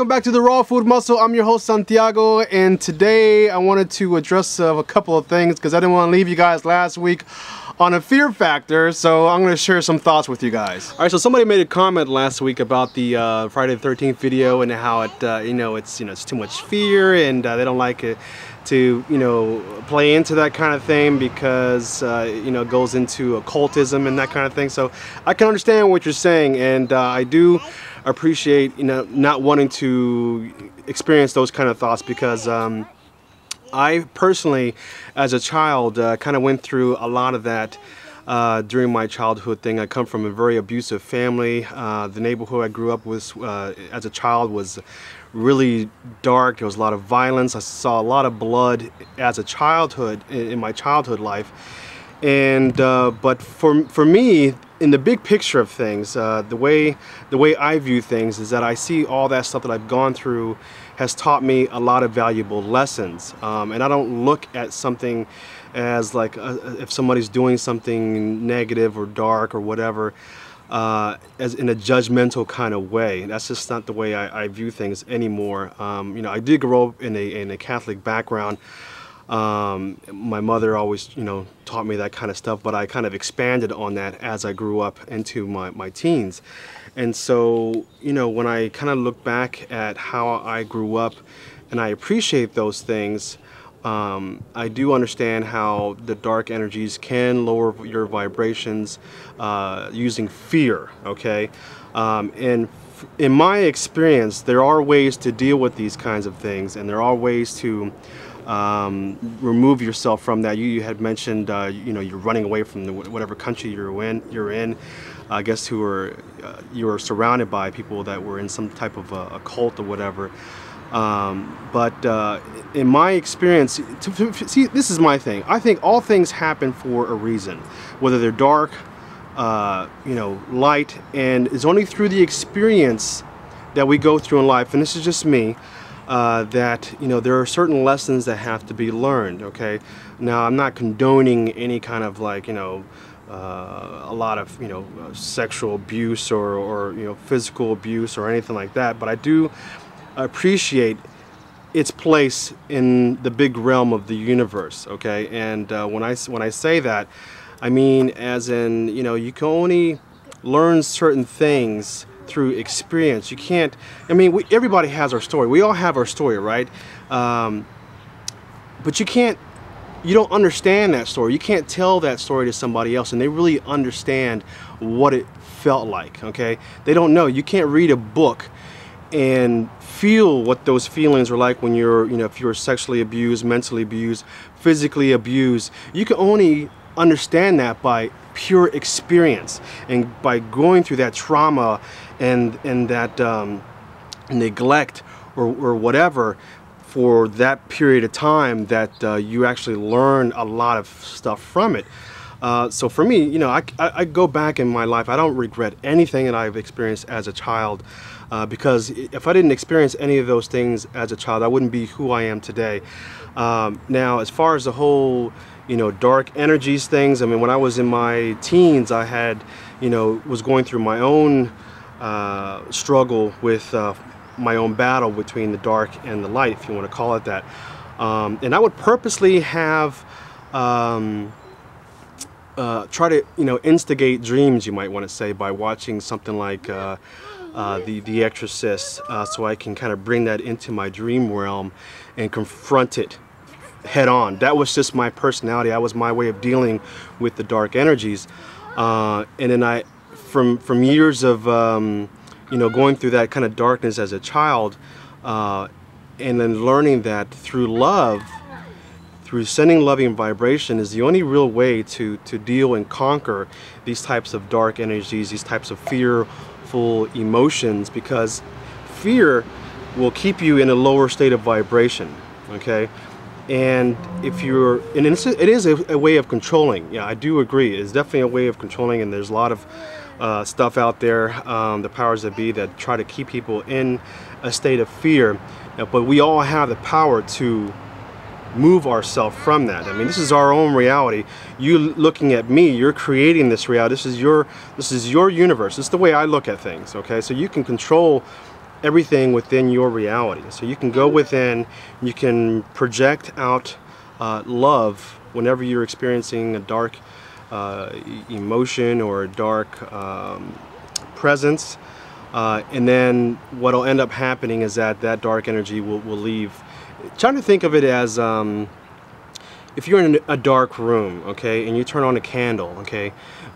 welcome back to the Raw Food Muscle. I'm your host Santiago, and today I wanted to address a couple of things because I didn't want to leave you guys last week on a fear factor, so I'm going to share some thoughts with you guys. Alright, so somebody made a comment last week about the Friday the 13th video and how it, it's too much fear, and they don't like it to, play into that kind of thing because, it goes into occultism and that kind of thing. So I can understand what you're saying, and I do appreciate, not wanting to experience those kind of thoughts because I personally, as a child, kind of went through a lot of that during my childhood thing. I come from a very abusive family. The neighborhood I grew up with as a child was really dark. There was a lot of violence. I saw a lot of blood as a childhood, in my childhood life. And but for me, in the big picture of things, the way I view things is that I see all that stuff that I've gone through has taught me a lot of valuable lessons, and I don't look at something as like if somebody's doing something negative or dark or whatever as in a judgmental kind of way. That's just not the way I view things anymore. I did grow up in a Catholic background. My mother always, taught me that kind of stuff, but I kind of expanded on that as I grew up into my teens. And so, when I kind of look back at how I grew up and I appreciate those things, I do understand how the dark energies can lower your vibrations using fear, okay? And in my experience, there are ways to deal with these kinds of things, and there are ways to remove yourself from that. You had mentioned, you're running away from whatever country you're in. I guess you were surrounded by people that were in some type of a cult or whatever. But in my experience, see, this is my thing. I think all things happen for a reason, whether they're dark, light, and it's only through the experience that we go through in life, and this is just me, that there are certain lessons that have to be learned. Okay, now I'm not condoning any kind of like a lot of sexual abuse or physical abuse or anything like that, but I do appreciate its place in the big realm of the universe. Okay, and when I say that, I mean as in you can only learn certain things through experience. You can't, everybody has our story. We all have our story, right? But you don't understand that story. You can't tell that story to somebody else and they really understand what it felt like, okay? They don't know. You can't read a book and feel what those feelings are like when you're, if you're sexually abused, mentally abused, physically abused. You can only understand that by pure experience and by going through that trauma and that neglect or whatever for that period of time, that you actually learn a lot of stuff from it. So for me, I go back in my life, I don't regret anything that I've experienced as a child, because if I didn't experience any of those things as a child, I wouldn't be who I am today. Now, as far as the whole dark energies things, when I was in my teens, I had, was going through my own struggle with my own battle between the dark and the light, if you want to call it that. And I would purposely have try to instigate dreams, you might want to say, by watching something like The Exorcist, so I can kind of bring that into my dream realm and confront it head on. That was just my personality. That was my way of dealing with the dark energies. And then from years of going through that kind of darkness as a child, and then learning that through love, through sending loving vibration, is the only real way to deal and conquer these types of dark energies, these types of fearful emotions, because fear will keep you in a lower state of vibration, okay? And if you're, and it is a way of controlling. Yeah, I do agree. It's definitely a way of controlling, and there's a lot of stuff out there, the powers that be, that try to keep people in a state of fear. But we all have the power to move ourselves from that. This is our own reality. You looking at me, you're creating this reality. This is your universe. This is the way I look at things. Okay, so you can control everything within your reality. So you can go within, you can project out love whenever you're experiencing a dark emotion or a dark presence, and then what will end up happening is that that dark energy will leave. Trying to think of it as if you're in a dark room, okay, and you turn on a candle, okay,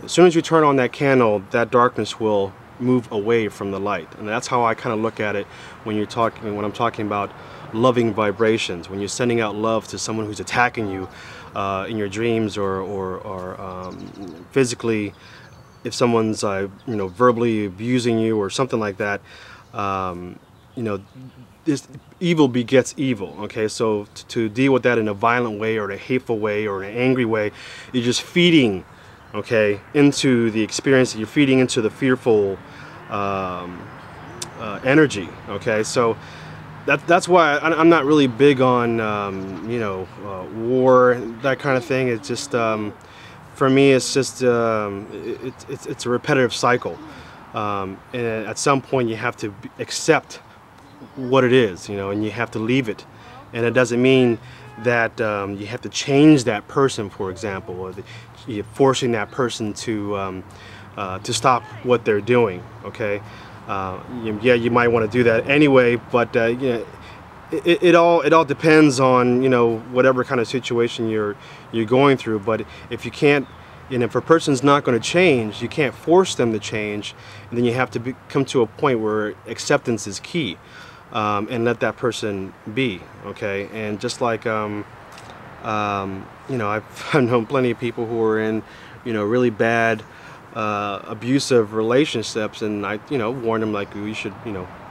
as soon as you turn on that candle, that darkness will move away from the light. And that's how I kind of look at it when I'm talking about loving vibrations. When you're sending out love to someone who's attacking you in your dreams, or physically, if someone's verbally abusing you or something like that, this evil begets evil. Okay, so to deal with that in a violent way, or in a hateful way, or in an angry way, you're just feeding, okay, into the experience. You're feeding into the fearful energy. Okay, so that's why I'm not really big on war, that kind of thing. It's just for me, it's just it's a repetitive cycle, and at some point you have to accept what it is, and you have to leave it. And it doesn't mean that you have to change that person, for example, or you're forcing that person to stop what they're doing. Okay, yeah, you might want to do that anyway, but it all depends on whatever kind of situation you're going through. But if you can't, if a person's not going to change, you can't force them to change, and then you have to come to a point where acceptance is key, and let that person be. Okay, and just like I've known plenty of people who are in really bad abusive relationships, and I warn them, like, you should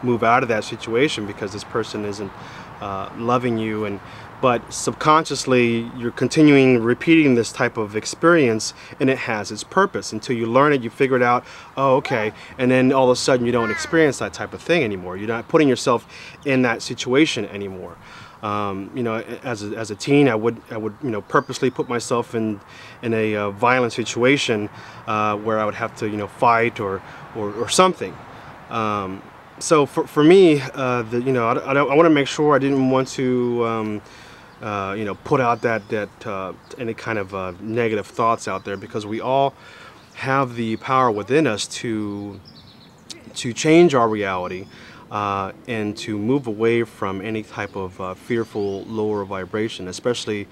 move out of that situation because this person isn't loving you. But subconsciously you're continuing repeating this type of experience, and it has its purpose until you learn it, you figure it out. Oh, okay. And then all of a sudden you don't experience that type of thing anymore. You're not putting yourself in that situation anymore. As a teen, I would purposely put myself in a violent situation where I would have to fight or something. So for me, I want to make sure I didn't want to put out that any kind of negative thoughts out there, because we all have the power within us to change our reality. And to move away from any type of fearful lower vibration, especially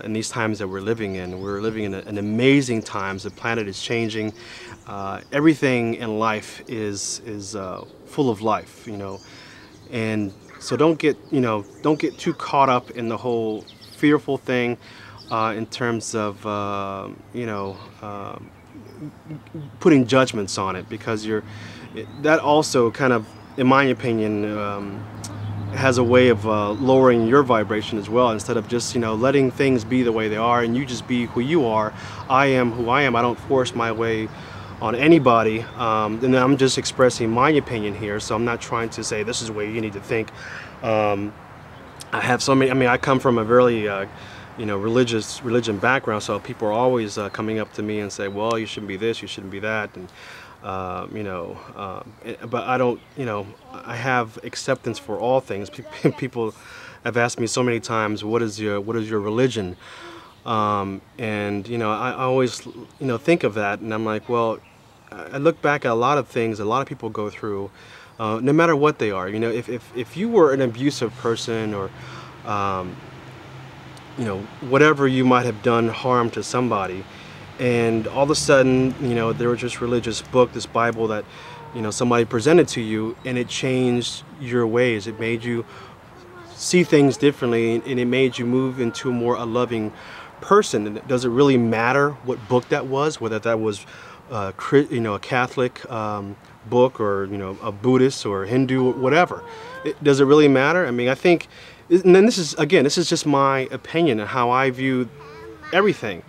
in these times that we're living in. We're living in an amazing times. The planet is changing. Everything in life is full of life, and so don't get too caught up in the whole fearful thing in terms of putting judgments on it, because that also kind of, in my opinion, has a way of lowering your vibration as well. Instead of just letting things be the way they are, and you just be who you are. I am who I am. I don't force my way on anybody, and I'm just expressing my opinion here. So I'm not trying to say this is the way you need to think. I have so many. I come from a very religion background, so people are always coming up to me and say, well, you shouldn't be this, you shouldn't be that, and but I don't, I have acceptance for all things. People have asked me so many times, what is your religion? And I always think of that, and I'm like, well, I look back at a lot of things a lot of people go through, no matter what they are. If you were an abusive person, or whatever you might have done harm to somebody, and all of a sudden, there was this religious book, this Bible that, somebody presented to you, and it changed your ways. It made you see things differently, and it made you move into a loving person. And does it really matter what book that was, whether that was a Catholic book, or a Buddhist or Hindu, or whatever? Does it really matter? I think, and then this is just my opinion and how I view everything.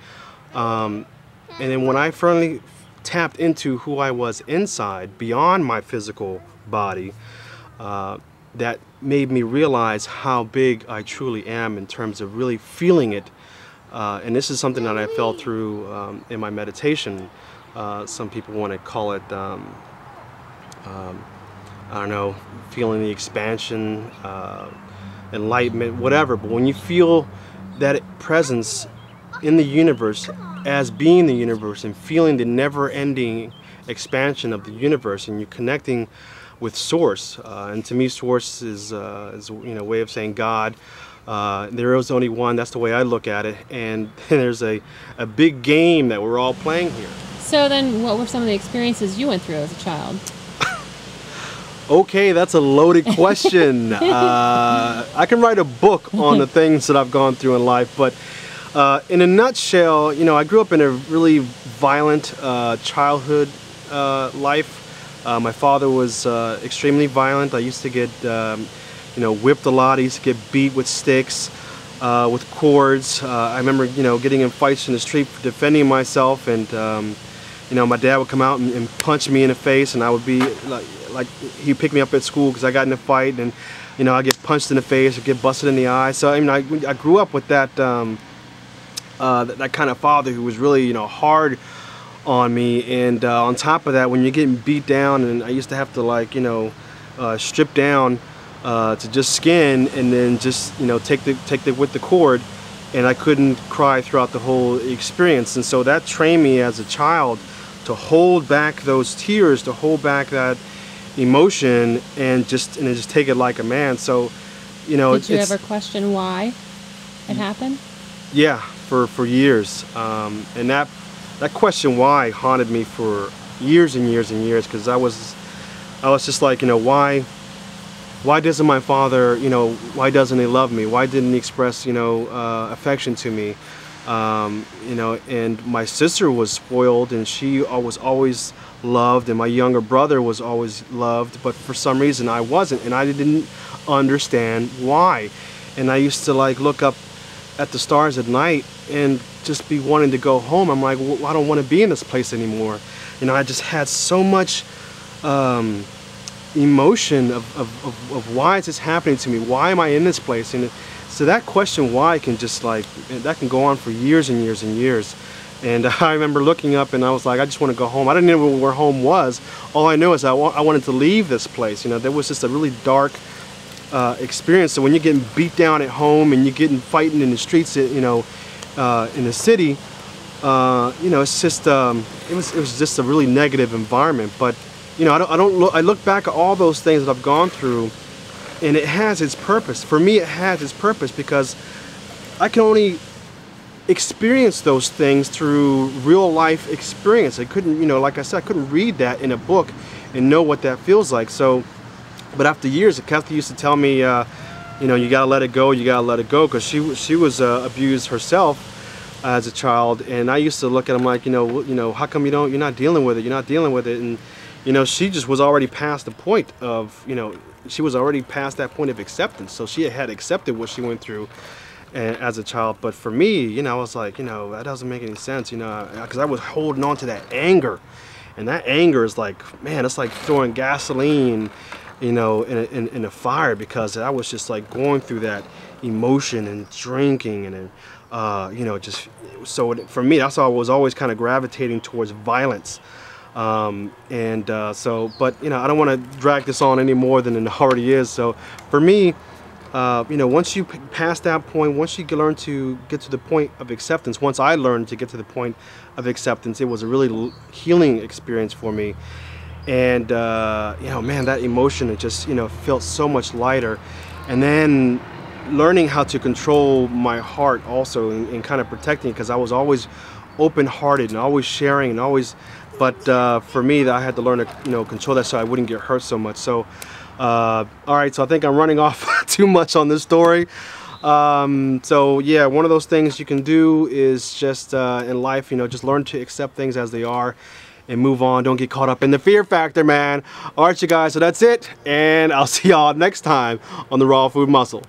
And then when I finally tapped into who I was inside, beyond my physical body, that made me realize how big I truly am in terms of really feeling it. And this is something that I felt through in my meditation. Some people want to call it I don't know, feeling the expansion, enlightenment, whatever. But when you feel that presence in the universe as being the universe and feeling the never-ending expansion of the universe, and you're connecting with Source, and to me, Source is a way of saying God. There is only one. That's the way I look at it. And there's a big game that we're all playing here. So then, what were some of the experiences you went through as a child? Okay, that's a loaded question. I can write a book on the things that I've gone through in life, but in a nutshell, I grew up in a really violent childhood life. My father was extremely violent. I used to get whipped a lot. I used to get beat with sticks, with cords. I remember getting in fights in the street for defending myself, and my dad would come out and punch me in the face, and I would be like he'd pick me up at school because I got in a fight, and I'd get punched in the face or get busted in the eye. So I grew up with that that kind of father who was really hard on me, and on top of that, when you're getting beat down, and I used to have to strip down to just skin, and then just take the with the cord, and I couldn't cry throughout the whole experience. And so that trained me as a child to hold back those tears, to hold back that emotion, and just take it like a man. So did you ever question why it happened? Yeah, for years, and that question why haunted me for years and years and years, because I was just like, why doesn't my father, why doesn't he love me? Why didn't he express, affection to me? And my sister was spoiled, and she was always loved, and my younger brother was always loved, but for some reason I wasn't, and I didn't understand why. And I used to look up at the stars at night and just be wanting to go home. I'm like, well, I don't want to be in this place anymore. I just had so much emotion of why is this happening to me? Why am I in this place? And so that question why can just that can go on for years and years and years. And I remember looking up, and I was like, I just want to go home. I didn't know where home was. All I knew is I wanted to leave this place. There was just a really dark experience. So when you're getting beat down at home and you're getting fighting in the streets, in the city, it's just it was just a really negative environment. But I look back at all those things that I've gone through, and it has its purpose. For me, it has its purpose because I can only experience those things through real life experience. I couldn't, like I said, I couldn't read that in a book and know what that feels like. So, but after years, Kathy used to tell me, you gotta let it go, you gotta let it go, because she was abused herself as a child, and I used to look at him like, how come you're not dealing with it? You're not dealing with it, and she just was already past the point of, she was already past that point of acceptance. So she had accepted what she went through as a child. But for me, I was like, that doesn't make any sense, because I was holding on to that anger, and that anger is like, man, it's like throwing gasoline, in a fire, because I was just going through that emotion and drinking, and just so for me, that's how I was always kind of gravitating towards violence. So, but I don't want to drag this on any more than it already is. So for me, once you pass that point, once you learn to get to the point of acceptance, once I learned to get to the point of acceptance, it was a really healing experience for me. And man, that emotion, it just felt so much lighter. And then learning how to control my heart also, and kind of protecting it, because I was always open-hearted and always sharing and always, but for me, I had to learn to control that so I wouldn't get hurt so much. So all right, so I think I'm running off too much on this story. So yeah, one of those things you can do is just in life, just learn to accept things as they are and move on. Don't get caught up in the fear factor, man. All right, you guys, so that's it, and I'll see y'all next time on the Raw Food Muscle.